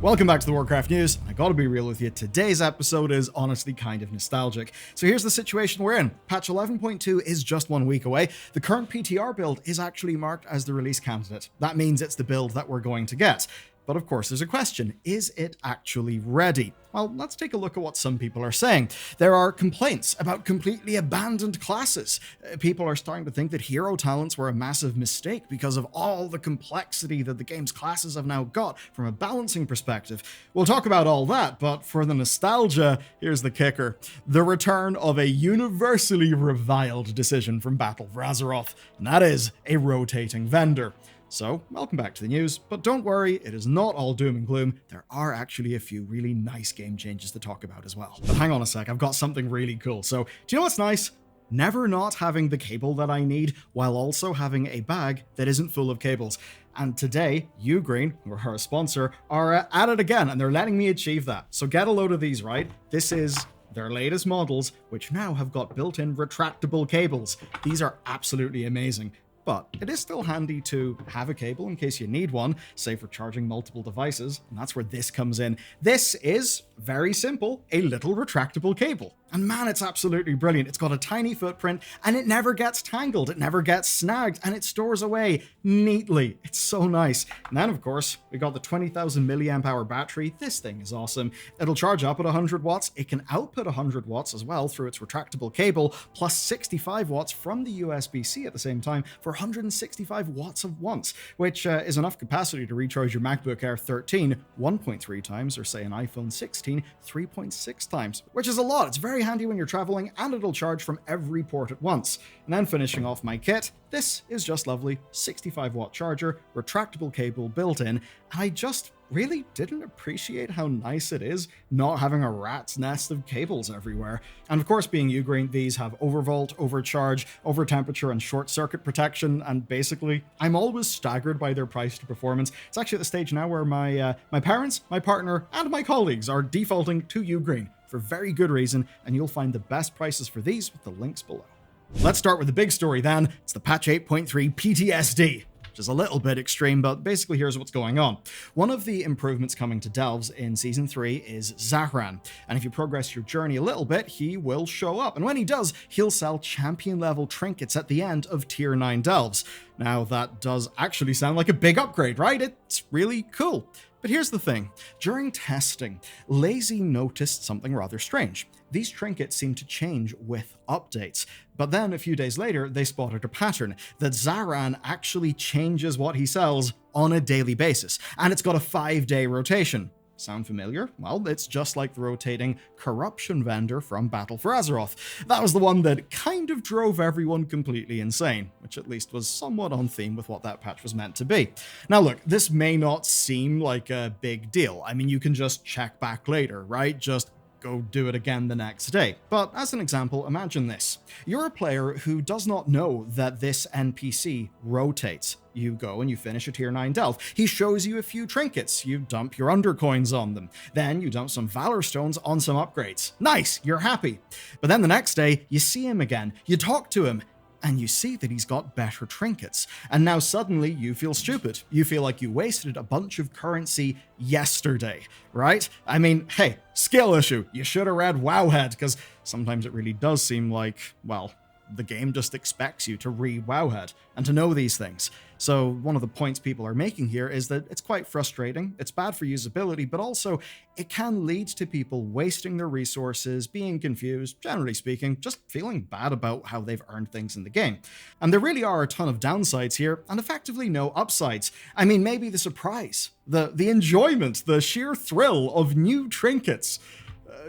Welcome back to the Warcraft news. I gotta be real with you, today's episode is honestly kind of nostalgic. So here's the situation we're in. Patch 11.2 is just 1 week away. The current PTR build is actually marked as the release candidate. That means it's the build that we're going to get. But of course, there's a question. Is it actually ready? Well, let's take a look at what some people are saying. There are complaints about completely abandoned classes. People are starting to think that hero talents were a massive mistake because of all the complexity that the game's classes have now got from a balancing perspective. We'll talk about all that, but for the nostalgia, here's the kicker. The return of a universally reviled decision from Battle for Azeroth, and that is a rotating vendor. So, welcome back to the news, but don't worry, it is not all doom and gloom. There are actually a few really nice game changes to talk about as well. But hang on a sec, I've got something really cool. So, do you know what's nice? Never not having the cable that I need while also having a bag that isn't full of cables. And today, UGREEN, who are our sponsor, are at it again, and they're letting me achieve that. So get a load of these, right? This is their latest models, which now have got built-in retractable cables. These are absolutely amazing. But it is still handy to have a cable in case you need one, say for charging multiple devices, and that's where this comes in. This is, very simple, a little retractable cable. And man, it's absolutely brilliant. It's got a tiny footprint, and it never gets tangled, it never gets snagged, and it stores away neatly. It's so nice. And then, of course, we got the 20,000 milliamp hour battery. This thing is awesome. It'll charge up at 100 watts. It can output 100 watts as well through its retractable cable, plus 65 watts from the USB-C at the same time for 165 watts of once, which is enough capacity to recharge your MacBook Air 13 1.3 times, or say an iPhone 16 3.6 times, which is a lot. It's very handy when you're traveling, and it'll charge from every port at once. And then finishing off my kit, this is just lovely. 65 watt charger, retractable cable built in, and I just really didn't appreciate how nice it is not having a rat's nest of cables everywhere. And of course, being UGREEN, these have overvolt, overcharge, overtemperature, and short circuit protection, and basically, I'm always staggered by their price to performance. It's actually at the stage now where my parents, my partner, and my colleagues are defaulting to UGREEN for very good reason, and you'll find the best prices for these with the links below. Let's start with the big story then. It's the patch 8.3 PTSD. Which is a little bit extreme, but basically here's what's going on. One of the improvements coming to Delves in Season 3 is Zahran, and if you progress your journey a little bit, he will show up, and when he does, he'll sell champion-level trinkets at the end of Tier 9 Delves. Now, that does actually sound like a big upgrade, right? It's really cool. But here's the thing. During testing, Lazy noticed something rather strange. These trinkets seem to change with updates. But then a few days later, they spotted a pattern that Zahran actually changes what he sells on a daily basis, and it's got a 5-day rotation. Sound familiar? Well, it's just like the rotating corruption vendor from Battle for Azeroth. That was the one that kind of drove everyone completely insane, which at least was somewhat on theme with what that patch was meant to be. Now look, this may not seem like a big deal. I mean, you can just check back later, right? Just go do it again the next day. But as an example, imagine this. You're a player who does not know that this NPC rotates. You go and you finish a Tier 9 Delve. He shows you a few trinkets. You dump your undercoins on them. Then you dump some Valor Stones on some upgrades. Nice, you're happy. But then the next day, you see him again. You talk to him, and you see that he's got better trinkets. And now suddenly you feel stupid. You feel like you wasted a bunch of currency yesterday, right? I mean, hey, skill issue. You should have read Wowhead, because sometimes it really does seem like, well, the game just expects you to read Wowhead and to know these things. So one of the points people are making here is that it's quite frustrating, it's bad for usability, but also it can lead to people wasting their resources, being confused, generally speaking, just feeling bad about how they've earned things in the game. And there really are a ton of downsides here, and effectively no upsides. I mean, maybe the surprise, the enjoyment, the sheer thrill of new trinkets.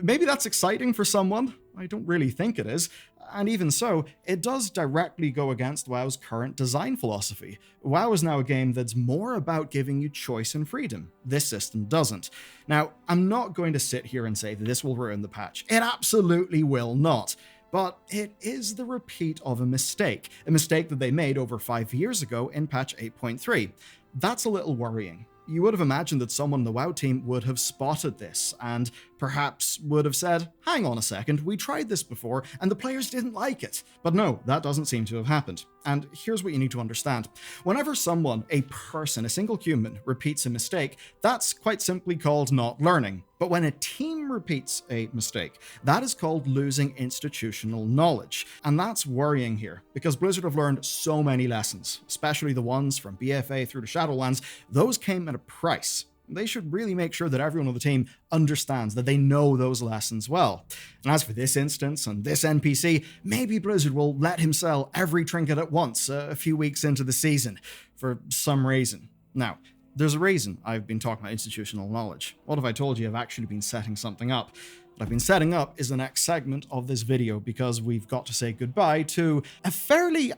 Maybe that's exciting for someone. I don't really think it is. And even so, it does directly go against WoW's current design philosophy. WoW is now a game that's more about giving you choice and freedom. This system doesn't. Now, I'm not going to sit here and say that this will ruin the patch. It absolutely will not. But it is the repeat of a mistake that they made over 5 years ago in patch 8.3. That's a little worrying. You would have imagined that someone in the WoW team would have spotted this and perhaps would have said, hang on a second, we tried this before and the players didn't like it. But no, that doesn't seem to have happened. And here's what you need to understand. Whenever someone, a person, a single human, repeats a mistake, that's quite simply called not learning. But when a team repeats a mistake, that is called losing institutional knowledge. And that's worrying here, because Blizzard have learned so many lessons, especially the ones from BFA through to Shadowlands. Those came at a price. They should really make sure that everyone on the team understands, that they know those lessons well. And as for this instance and this NPC, maybe Blizzard will let him sell every trinket at once a few weeks into the season, for some reason. Now, there's a reason I've been talking about institutional knowledge. What if I told you I've actually been setting something up? What I've been setting up is the next segment of this video, because we've got to say goodbye to a fairly,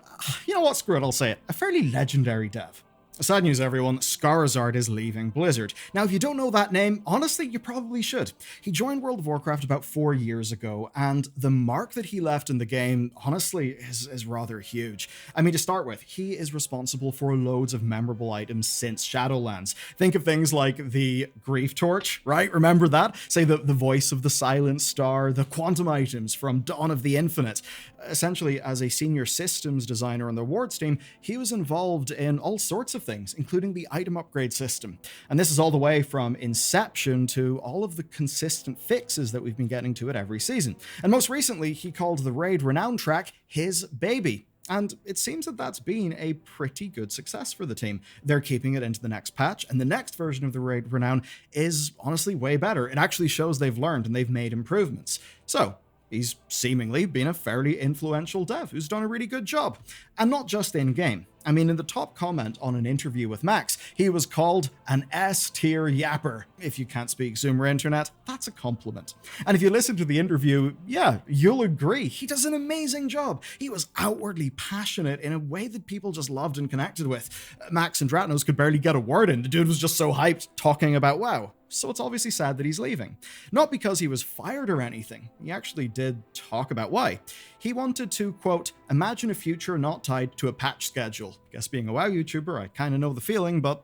you know what, screw it, I'll say it, a fairly legendary dev. Sad news, everyone, Scarizard is leaving Blizzard. Now, if you don't know that name, honestly, you probably should. He joined World of Warcraft about 4 years ago, and the mark that he left in the game, honestly, is rather huge. I mean, to start with, he is responsible for loads of memorable items since Shadowlands. Think of things like the Grief Torch, right? Remember that? Say the voice of the Silent Star, the quantum items from Dawn of the Infinite. Essentially, as a senior systems designer on the awards team, he was involved in all sorts of things, including the item upgrade system. And this is all the way from inception to all of the consistent fixes that we've been getting to it every season. And most recently, he called the Raid Renown track his baby. And it seems that that's been a pretty good success for the team. They're keeping it into the next patch, and the next version of the Raid Renown is honestly way better. It actually shows they've learned and they've made improvements. So, he's seemingly been a fairly influential dev who's done a really good job. And not just in-game. I mean, in the top comment on an interview with Max, he was called an S-tier yapper. If you can't speak Zoomer internet, that's a compliment. And if you listen to the interview, yeah, you'll agree. He does an amazing job. He was outwardly passionate in a way that people just loved and connected with. Max and Dratnos could barely get a word in. The dude was just so hyped talking about WoW. So it's obviously sad that he's leaving. Not because he was fired or anything. He actually did talk about why. He wanted to, quote, imagine a future not tied to a patch schedule. Guess being a WoW YouTuber, I kind of know the feeling, but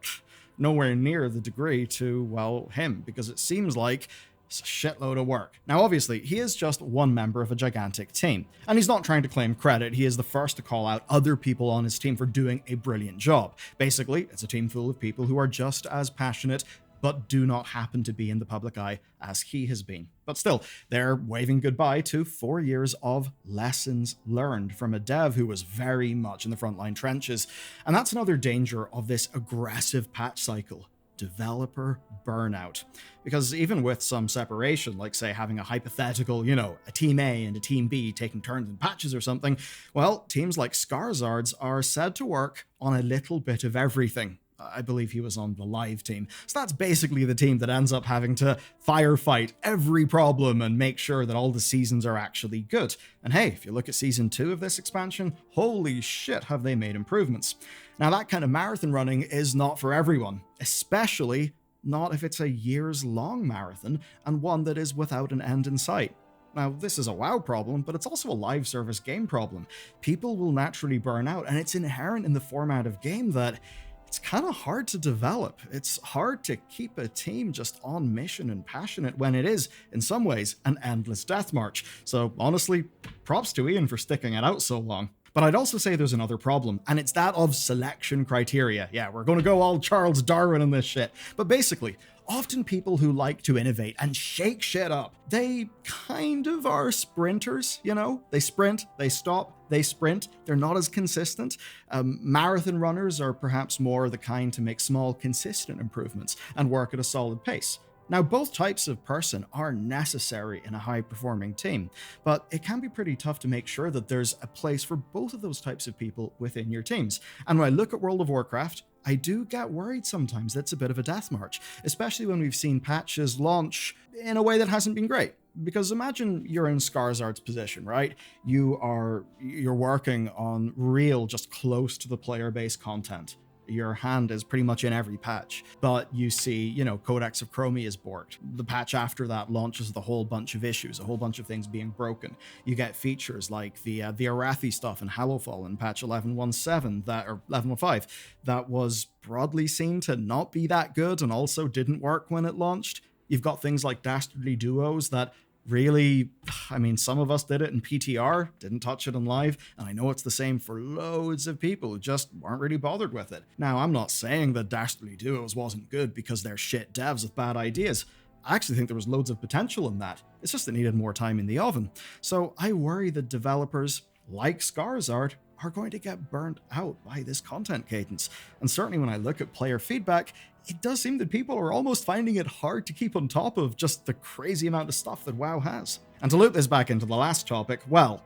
nowhere near the degree to, well, him, because it seems like it's a shitload of work. Now, obviously, he is just one member of a gigantic team, and he's not trying to claim credit. He is the first to call out other people on his team for doing a brilliant job. Basically, it's a team full of people who are just as passionate, but do not happen to be in the public eye as he has been. But still, they're waving goodbye to 4 years of lessons learned from a dev who was very much in the frontline trenches. And that's another danger of this aggressive patch cycle: developer burnout. Because even with some separation, like say having a hypothetical, a team A and a team B taking turns in patches or something, well, teams like Scarizard's are said to work on a little bit of everything. I believe he was on the live team. So that's basically the team that ends up having to firefight every problem and make sure that all the seasons are actually good. And hey, if you look at season 2 of this expansion, holy shit, have they made improvements. Now, that kind of marathon running is not for everyone, especially not if it's a years-long marathon and one that is without an end in sight. Now, this is a WoW problem, but it's also a live service game problem. People will naturally burn out, and it's inherent in the format of game that it's kind of hard to develop. It's hard to keep a team just on mission and passionate when it is, in some ways, an endless death march. So honestly, props to Ian for sticking it out so long. But I'd also say there's another problem, and it's that of selection criteria. Yeah, we're going to go all Charles Darwin in this shit. But basically, often people who like to innovate and shake shit up, they kind of are sprinters, They sprint, they stop, they sprint. They're not as consistent. Marathon runners are perhaps more the kind to make small, consistent improvements and work at a solid pace. Now, both types of person are necessary in a high-performing team, but it can be pretty tough to make sure that there's a place for both of those types of people within your teams. And when I look at World of Warcraft, I do get worried sometimes that it's a bit of a death march, especially when we've seen patches launch in a way that hasn't been great. Because imagine you're in Scarizard's position, right? You're working on real, just close to the player base content. Your hand is pretty much in every patch, but you see, Codex of Chromie is borked. The patch after that launches with a whole bunch of issues, a whole bunch of things being broken. You get features like the Arathi stuff in Hallowfall in patch 11.17 or 11.15 that was broadly seen to not be that good and also didn't work when it launched. You've got things like dastardly duos that really, I mean, some of us did it in PTR, didn't touch it in live, and I know it's the same for loads of people who just weren't really bothered with it. Now, I'm not saying that dastardly duos wasn't good because they're shit devs with bad ideas. I actually think there was loads of potential in that. It's just it needed more time in the oven. So I worry that developers like Scarizard are going to get burnt out by this content cadence. And certainly when I look at player feedback, it does seem that people are almost finding it hard to keep on top of just the crazy amount of stuff that WoW has. And to loop this back into the last topic, well,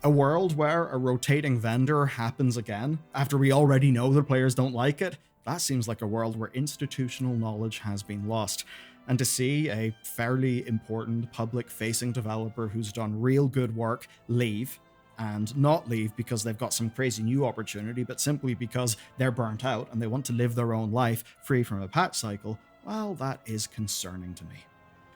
a world where a rotating vendor happens again, after we already know that players don't like it, that seems like a world where institutional knowledge has been lost. And to see a fairly important public-facing developer who's done real good work leave, and not leave because they've got some crazy new opportunity, but simply because they're burnt out and they want to live their own life free from a patch cycle, well, that is concerning to me.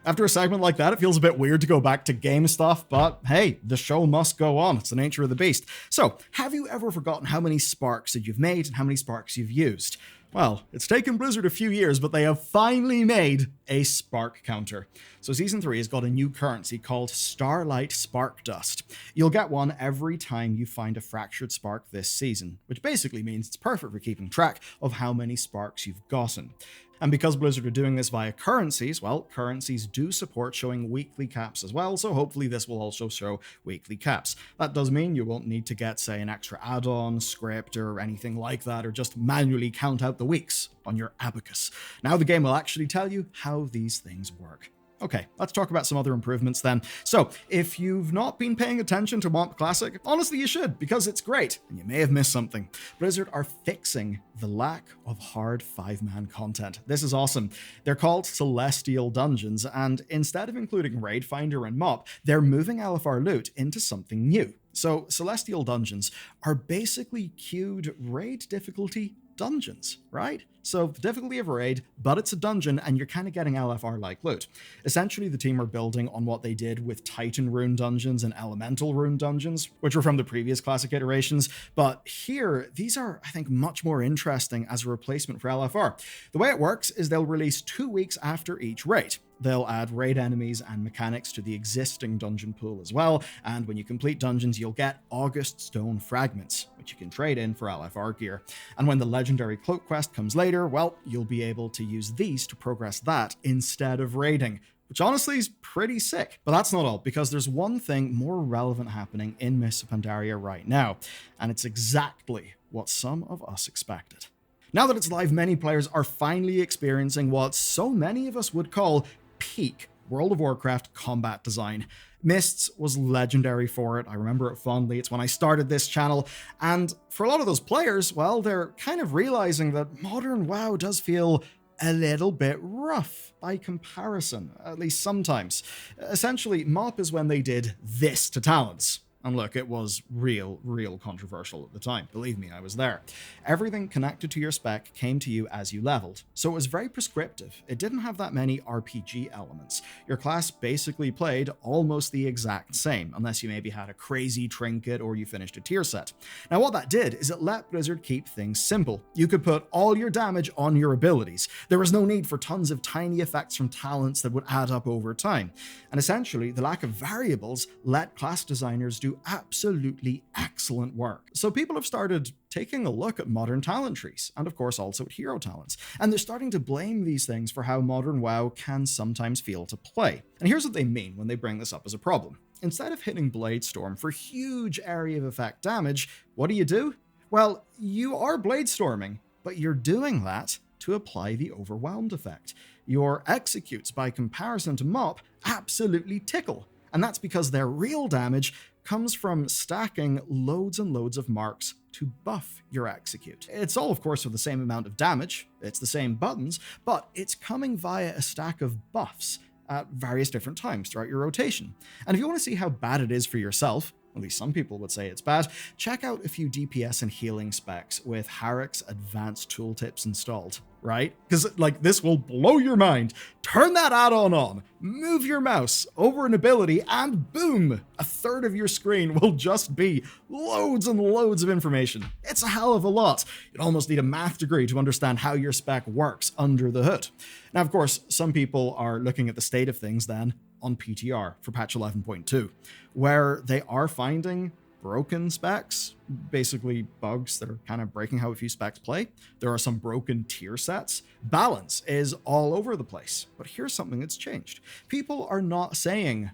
After a segment like that, it feels a bit weird to go back to game stuff, but hey, the show must go on. It's the nature of the beast. So, have you ever forgotten how many sparks that you've made and how many sparks you've used? Well, it's taken Blizzard a few years, but they have finally made a spark counter. So Season 3 has got a new currency called Starlight Spark Dust. You'll get one every time you find a fractured spark this season, which basically means it's perfect for keeping track of how many sparks you've gotten. And because Blizzard are doing this via currencies, well, currencies do support showing weekly caps as well, so hopefully this will also show weekly caps. That does mean you won't need to get, say, an extra add-on, script, or anything like that, or just manually count out the weeks on your abacus. Now the game will actually tell you how these things work. Okay, let's talk about some other improvements then. So, if you've not been paying attention to WoW Classic, honestly you should, because it's great, and you may have missed something. Blizzard are fixing the lack of hard 5-man content. This is awesome. They're called Celestial Dungeons, and instead of including Raid Finder and Mop, they're moving LFR loot into something new. So, Celestial Dungeons are basically queued raid difficulty dungeons, right? So the difficulty of a raid, but it's a dungeon and you're kind of getting LFR-like loot. Essentially, the team are building on what they did with Titan rune dungeons and Elemental rune dungeons, which were from the previous classic iterations, but here, these are, I think, much more interesting as a replacement for LFR. The way it works is they'll release 2 weeks after each raid. They'll add raid enemies and mechanics to the existing dungeon pool as well, and when you complete dungeons, you'll get August Stone Fragments, which you can trade in for LFR gear. And when the legendary cloak quest comes later, well, you'll be able to use these to progress that instead of raiding, which honestly is pretty sick. But that's not all, because there's one thing more relevant happening in Mists of Pandaria right now, and it's exactly what some of us expected. Now that it's live, many players are finally experiencing what so many of us would call peak World of Warcraft combat design. Mists was legendary for it. I remember it fondly. It's when I started this channel. And for a lot of those players, well, they're kind of realizing that modern WoW does feel a little bit rough by comparison, at least sometimes. Essentially, MoP is when they did this to talents. And look, it was real controversial at the time. Believe me, I was there. Everything connected to your spec came to you as you leveled, so it was very prescriptive. It didn't have that many RPG elements. Your class basically played almost the exact same, unless you maybe had a crazy trinket or you finished a tier set. Now what that did is it let Blizzard keep things simple. You could put all your damage on your abilities. There was no need for tons of tiny effects from talents that would add up over time. And essentially, the lack of variables let class designers do absolutely excellent work. So people have started taking a look at modern talent trees, and of course also at hero talents, and they're starting to blame these things for how modern WoW can sometimes feel to play. And here's what they mean when they bring this up as a problem. Instead of hitting Bladestorm for huge area of effect damage, what do? Well, you are Bladestorming, but you're doing that to apply the Overwhelmed effect. Your executes, by comparison to MoP, absolutely tickle, and that's because their real damage comes from stacking loads and loads of marks to buff your execute. It's all, of course, for the same amount of damage, it's the same buttons, but it's coming via a stack of buffs at various different times throughout your rotation. And if you want to see how bad it is for yourself, at least some people would say it's bad, check out a few DPS and healing specs with Harrick's advanced tooltips installed. right? Because, like, this will blow your mind. Turn that add-on on, move your mouse over an ability, and boom, a third of your screen will just be loads and loads of information. It's a hell of a lot. You'd almost need a math degree to understand how your spec works under the hood. Now, of course, some people are looking at the state of things then on PTR for patch 11.2, where they are finding broken specs, basically bugs that are kind of breaking how a few specs play. There are some broken tier sets. Balance is all over the place. But here's something that's changed. People are not saying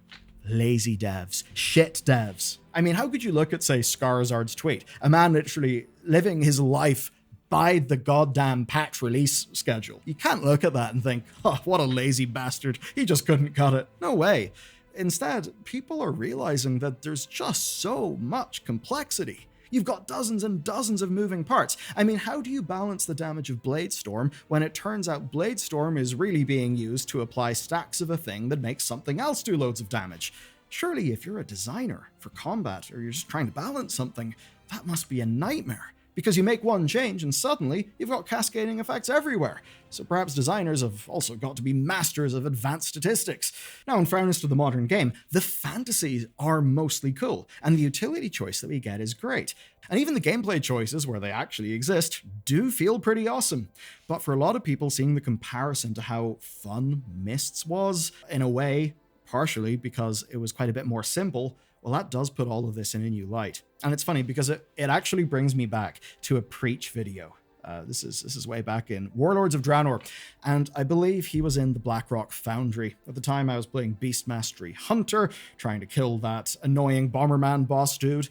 lazy devs, shit devs. I mean, how could you look at, say, Scarizard's tweet? A man literally living his life by the goddamn patch release schedule. You can't look at that and think, oh, what a lazy bastard. He just couldn't cut it. No way. Instead, people are realizing that there's just so much complexity. You've got dozens and dozens of moving parts. I mean, how do you balance the damage of Bladestorm when it turns out Bladestorm is really being used to apply stacks of a thing that makes something else do loads of damage? Surely, if you're a designer for combat or you're just trying to balance something, that must be a nightmare. Because you make one change and suddenly you've got cascading effects everywhere. So perhaps designers have also got to be masters of advanced statistics. Now, in fairness to the modern game, the fantasies are mostly cool, and the utility choice that we get is great. And even the gameplay choices, where they actually exist, do feel pretty awesome. But for a lot of people, seeing the comparison to how fun Mists was, in a way, partially because it was quite a bit more simple, well, that does put all of this in a new light. And it's funny because it actually brings me back to a Preach video. This is way back in Warlords of Draenor, and I believe he was in the Blackrock Foundry. At the time, I was playing Beast Mastery Hunter, trying to kill that annoying Bomberman boss dude.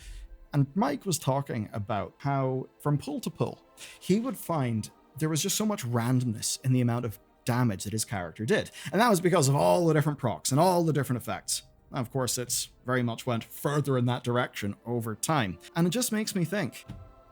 And Mike was talking about how, from pull to pull, he would find there was just so much randomness in the amount of damage that his character did. And that was because of all the different procs and all the different effects. Now, of course, it's very much went further in that direction over time. And it just makes me think,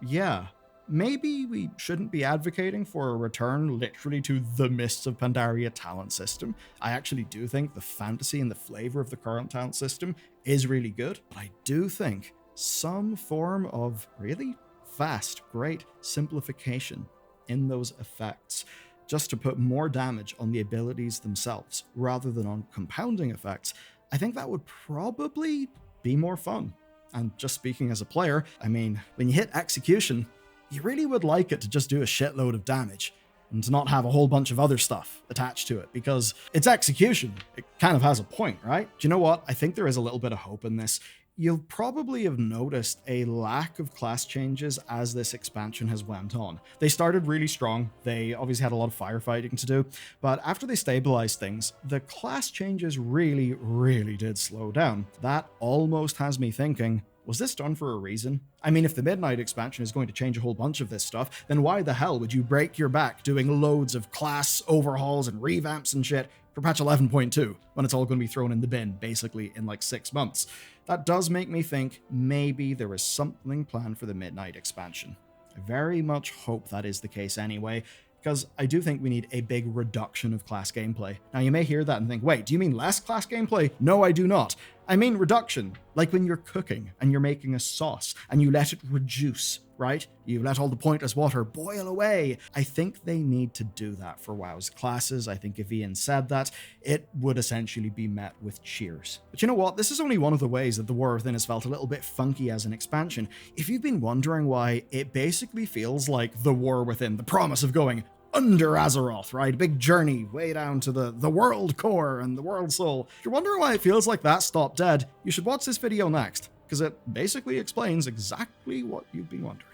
yeah, maybe we shouldn't be advocating for a return literally to the Mists of Pandaria talent system. I actually do think the fantasy and the flavor of the current talent system is really good, but I do think some form of really fast, great simplification in those effects, just to put more damage on the abilities themselves rather than on compounding effects, I think that would probably be more fun. And just speaking as a player, I mean, when you hit execution, you really would like it to just do a shitload of damage and to not have a whole bunch of other stuff attached to it, because it's execution. It kind of has a point, right? Do you know what? I think there is a little bit of hope in this. You'll probably have noticed a lack of class changes as this expansion has went on. They started really strong. They obviously had a lot of firefighting to do, but after they stabilized things, the class changes really, really did slow down. That almost has me thinking, was this done for a reason? I mean, if the Midnight expansion is going to change a whole bunch of this stuff, then why the hell would you break your back doing loads of class overhauls and revamps and shit for patch 11.2 when it's all going to be thrown in the bin basically in like 6 months? That does make me think maybe there is something planned for the Midnight expansion. I very much hope that is the case anyway, because I do think we need a big reduction of class gameplay. Now, you may hear that and think, wait, do you mean less class gameplay? No, I do not. I mean reduction, like when you're cooking and you're making a sauce and you let it reduce, right? You let all the pointless water boil away. I think they need to do that for WoW's classes. I think if Ian said that, it would essentially be met with cheers. But you know what? This is only one of the ways that the War Within has felt a little bit funky as an expansion. If you've been wondering why, it basically feels like the War Within, the promise of going under Azeroth, right? A big journey way down to the world core and the world soul. If you're wondering why it feels like that stopped dead, you should watch this video next, because it basically explains exactly what you've been wondering.